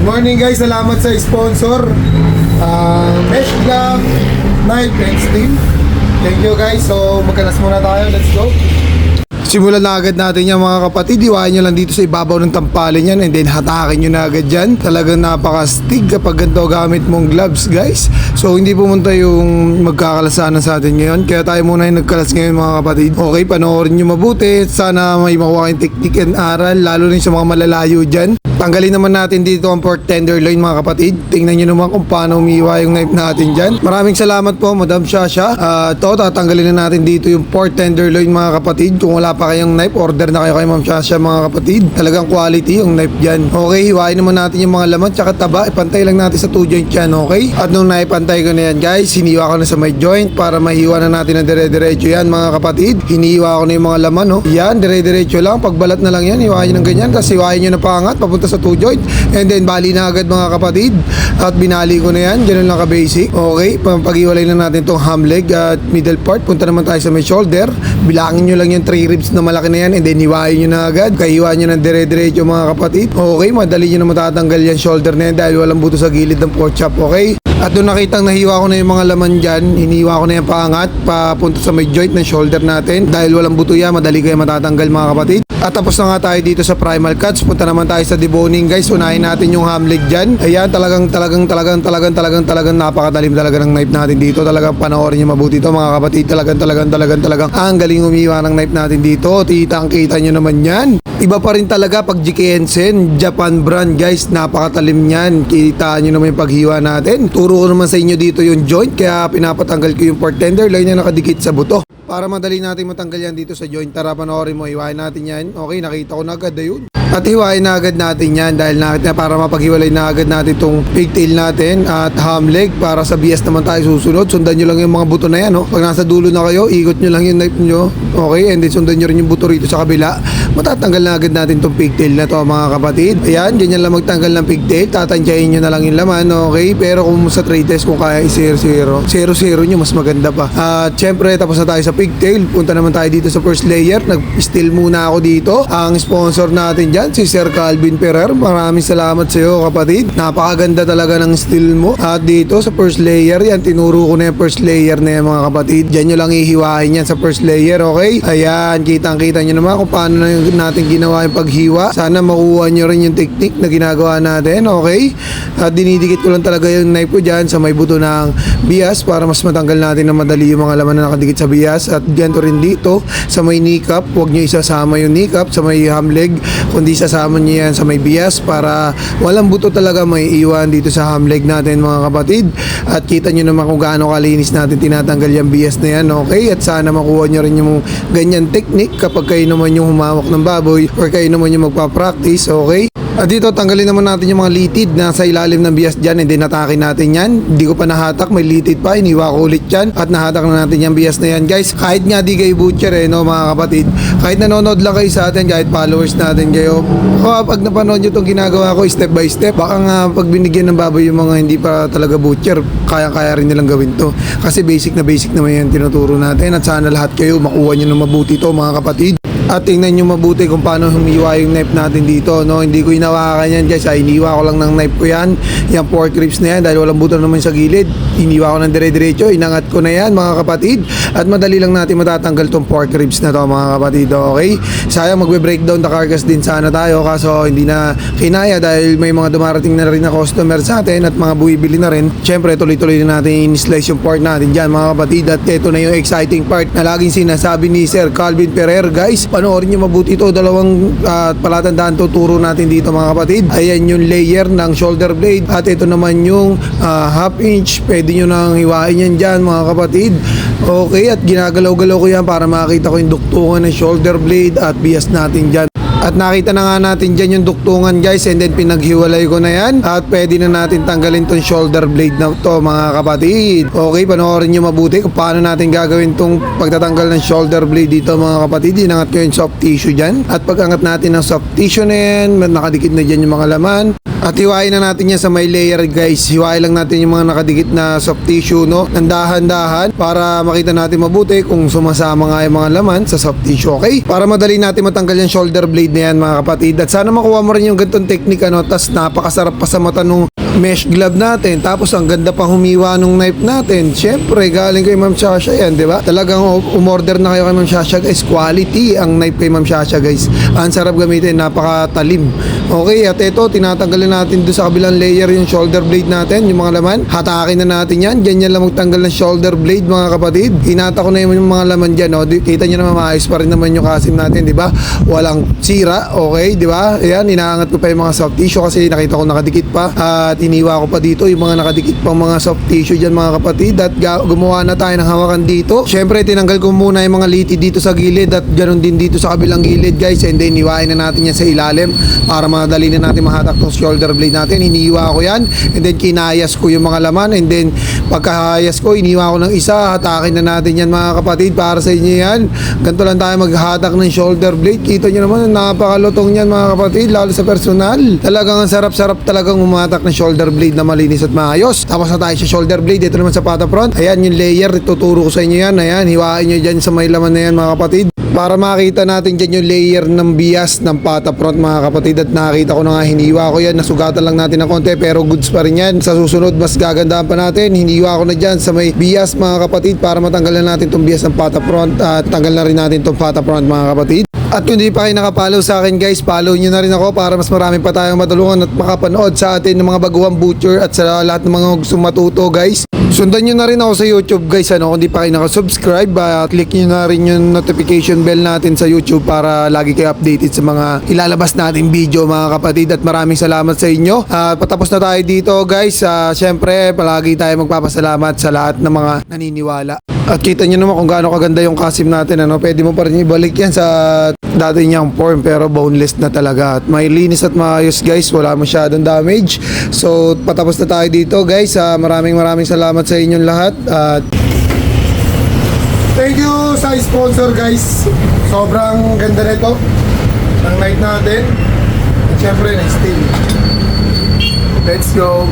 Morning guys, salamat sa sponsor Mesh Glove Knife and Steel. Thank you guys. So magkalas muna tayo, let's go. Simulan na agad natin yan mga kapatid. Iwain nyo lang dito sa ibabaw ng tampalin yan and then hatakin nyo na agad yan. Talagang napakastig kapag ganito gamit mong gloves guys. So hindi pumunta yung magkakalasanan sa atin ngayon. Kaya tayo muna yung nagkalas ngayon mga kapatid. Okay, panoorin nyo mabuti. Sana may makuha kayong technique and aral, lalo rin sa mga malalayo dyan. Tanggalin naman natin dito ang pork tenderloin mga kapatid. Tingnan nyo naman kung paano umiiwa yung knife natin dyan. Maraming salamat po Madam Shasha. Ito, tatanggalin na natin dito yung pork tenderloin mga kapatid. Kung wala pa kayong knife, order na kayo kay Ma'am Shasha mga kapatid. Talagang quality yung knife dyan. Okay, hiwain naman natin yung mga laman tsaka taba. Ipantay lang natin sa 2 joint yan, okay? At nung naipantay ko na yan guys, hiniwa ko na sa may joint para mahiwa na natin na dire-diretso yan mga kapatid. Hiniwa ko na yung mga laman, no? Yan, dire-diretso lang. Pagbalat na lang yan, hiwain nyo ng ganyan. Tapos hiwain nyo na pangat, papunta sa 2 joint. And then bali na agad mga kapatid. At binali ko na yan. Ganun lang ka-basic. Okay, pag-iwalay na natin itong ham leg at middle part. Punta naman tayo sa may shoulder. Bilangin nyo lang yung 3 ribs na malaki na yan. And then hiwain nyo na agad. Kahiwain nyo ng dire-diretso mga kapatid. Okay, madali nyo na matatanggal yan shoulder na yan dahil walang buto sa gilid ng pork chop. Okay. At doon nakitang nahiwa ko na yung mga laman dyan, hiniwa ko na yung paangat papunta sa may joint ng shoulder natin. Dahil walang buto yan, madali kayo matatanggal mga kapatid. At tapos na nga tayo dito sa primal cuts. Punta naman tayo sa deboning guys. Unahin natin yung ham leg dyan. Ayan, talagang napakatalim talaga ng knife natin dito. Talagang panoorin nyo mabuti ito mga kapatid. Talagang ang galing umiwa ng knife natin dito. Kita nyo naman yan. Iba pa rin talaga pag GK Hensen, Japan brand guys, napakatalim niyan. Kita nyo naman yung paghiwa natin. Turo ko naman sa inyo dito yung joint, kaya pinapatanggal ko yung pork tenderloin na nakadikit sa buto. Para madali natin matanggal yan dito sa joint. Tara panoorin mo, hiwain natin yan. Okay, nakita ko na agad ayun. At hiwain na agad natin yan dahil para mapaghiwalay na agad natin itong pigtail natin at ham leg. Para sa bias naman tayo susunod. Sundan nyo lang yung mga buto na yan. Pag nasa dulo na kayo, ikot nyo lang yung knife nyo. Okay, and then sundan nyo rin yung buto rito sa kabila. Matatanggal na agad natin itong pigtail na to mga kapatid. Ayan, ganyan lang magtanggal ng pigtail. Tatansyahin nyo na lang yung laman. Okay, pero kung sa trade test kung kaya i-0-0 nyo mas maganda pa. At syempre tapos na tayo sa pigtail. Punta naman tayo dito sa first layer. Nag-steal muna ako dito. Ang sponsor natin dyan, si Sir Calvin Ferrer. Maraming salamat sa iyo kapatid. Napakaganda talaga ng steel mo. At dito sa first layer yan, tinuro ko na yung first layer na yan mga kapatid. Diyan nyo lang ihiwain yan sa first layer, okay? Ayan, kitang-kita nyo naman kung paano na natin ginawa yung paghiwa. Sana makuha nyo rin yung technique na ginagawa natin, okay? At dinidikit ko lang talaga yung knife ko dyan sa may buto ng bias para mas matanggal natin na madali yung mga laman na nakadikit sa bias. At ganito rin dito sa may kneecap, huwag nyo isasama yung kneecap sa may ham leg, kundi sasama nyo yan sa may bias para walang buto talaga may iwan dito sa ham leg natin mga kapatid. At kita nyo naman kung gaano kalinis natin tinatanggal yung bias na yan, okay? At sana makuha nyo rin yung ganyan technique kapag kayo naman yung humawak ng baboy or kayo naman yung magpa-practice, okay? At dito tanggalin naman natin yung mga litid na sa ilalim ng bias dyan and then hatakin natin yan. Hindi ko pa nahatak, may litid pa, iniwa ko ulit yan at nahatak na natin yung bias na yan guys. Kahit nga di kayo butcher no mga kapatid, kahit nanonood lang kayo sa atin, kahit followers natin kayo, pag napanood nyo itong ginagawa ko step by step, baka nga pag binigyan ng baboy yung mga hindi pa talaga butcher, kaya rin nilang gawin to. Kasi basic naman yan tinuturo natin at sana lahat kayo makuha nyo ng mabuti to mga kapatid. At tingnan nyo mabuti kung paano humiwa yung knife natin dito, no? Hindi ko hinawakan yan guys, iniwa ko lang ng knife ko yan. Yung pork ribs na yan dahil walang buto naman sa gilid. Iniwa ko ng dire-diretso, inangat ko na yan mga kapatid. At madali lang natin matatanggal tong pork ribs na to mga kapatid, okay? Sayang magbe-breakdown the carcass din sana tayo kaso hindi na kinaya dahil may mga dumarating na rin na customer sa atin at mga buibili na rin. Syempre tuloy-tuloy na natin in-slice yung pork natin dyan mga kapatid. At ito na yung exciting part na laging sinasabi ni Sir Calvin Ferrer guys. Panoorin nyo mabuti ito, dalawang palatandaan tuturo natin dito mga kapatid. Ayan yung layer ng shoulder blade at ito naman yung half inch. Pwede nyo nang hiwain yan dyan mga kapatid. Okay, at ginagalaw-galaw ko yan para makita ko yung duktungan ng shoulder blade at bias natin dyan. At nakita na nga natin dyan yung duktungan guys and then pinaghiwalay ko na yan at pwede na natin tanggalin tong shoulder blade na to mga kapatid. Okay, panoorin nyo mabuti kung paano natin gagawin tong pagtatanggal ng shoulder blade dito mga kapatid. Inangat ko yung soft tissue dyan at pag angat natin ng soft tissue na yan, nakadikit na dyan yung mga laman. At hiwain na natin yan sa may layer guys. Hiwain lang natin yung mga nakadikit na soft tissue, no? Nang dahan-dahan para makita natin mabuti kung sumasama nga yung mga laman sa soft tissue, okay? Para madali natin matanggal yung shoulder blade na yan mga kapatid. At sana makuha mo rin yung ganitong technique, ano? Tas napakasarap pa sa mata nung mesh glove natin. Tapos ang ganda pang humiwa nung knife natin. Syempre, galing kay Ma'am Shasha yan, di ba? Talagang umorder na kayo kay Ma'am Shasha guys. Quality ang knife kay Ma'am Shasha guys. Ang sarap gamitin, napakatalim. Okay, at ito, tinatanggalin natin doon sa kabilang layer yung shoulder blade natin, yung mga laman. Hatakin na natin yan. Ganyan lang magtanggal ng shoulder blade mga kapatid. Hinata ko na yung mga laman dyan, no? Kita nyo naman, maayos pa rin naman yung kasim natin, di ba? Walang sira, okay, di ba? Ayan, inaangat ko pa yung mga soft tissue kasi nakita ko nakadikit pa. At iniwa ko pa dito yung mga nakadikit pang mga soft tissue dyan mga kapatid. At gumawa na tayo ng hawakan dito. Syempre, tinanggal ko muna yung mga liti dito sa gilid at ganoon din dito sa kabilang gilid guys. And then, iwain na natin yan sa ilalim para madali na natin mahatak tong shoulder blade natin. Iniwa ko yan. And then, kinayas ko yung mga laman. And then, pagkahayas ko, iniwa ko ng isa. Hatakin na natin yan mga kapatid. Para sa inyo yan. Ganito lang tayo maghatak ng shoulder blade. Kita nyo naman, napakalutong yan mga kapatid. Lalo sa personal. Talagang ang sarap-sarap talagang umatak ng shoulder blade na malinis at maayos. Tapos na tayo sa shoulder blade. Dito naman sa pata front. Ayan yung layer. Tuturo ko sa inyo yan. Ayan, hiwain nyo dyan sa may laman na yan mga kapatid. Para makita natin dyan yung layer ng bias ng pata front mga kapatid. At nakita ko na nga, hiniwa ko yan. Nasugatan lang natin ng konti pero goods pa rin yan. Sa susunod, mas gagandahan pa natin. Hiniwa ko na dyan sa may bias mga kapatid para matanggal na natin itong bias ng pata front. At tanggal na rin natin itong pata front mga kapatid. At kung hindi pa kayo nakapollow sa akin guys, follow nyo na rin ako para mas marami pa tayong matulungan at makapanood sa atin ng mga baguhang butcher at sa lahat ng mga gustong matuto guys. Sundan nyo na rin ako sa YouTube guys, ano, kung di pa kayo nakasubscribe, click nyo na rin yung notification bell natin sa YouTube para lagi kayo updated sa mga ilalabas natin video mga kapatid. At maraming salamat sa inyo. Patapos na tayo dito guys. Syempre, palagi tayo magpapasalamat sa lahat ng mga naniniwala. At kita nyo naman kung gaano kaganda yung kasim natin, ano. Pwede mo pa rin ibalik yan sa dati niyang form pero boneless na talaga. At may linis at maayos guys, wala masyadong damage. So patapos na tayo dito guys. Maraming salamat sa inyong lahat. At thank you sa sponsor guys. Sobrang ganda nito ng night natin. At syempre na steel. Let's go.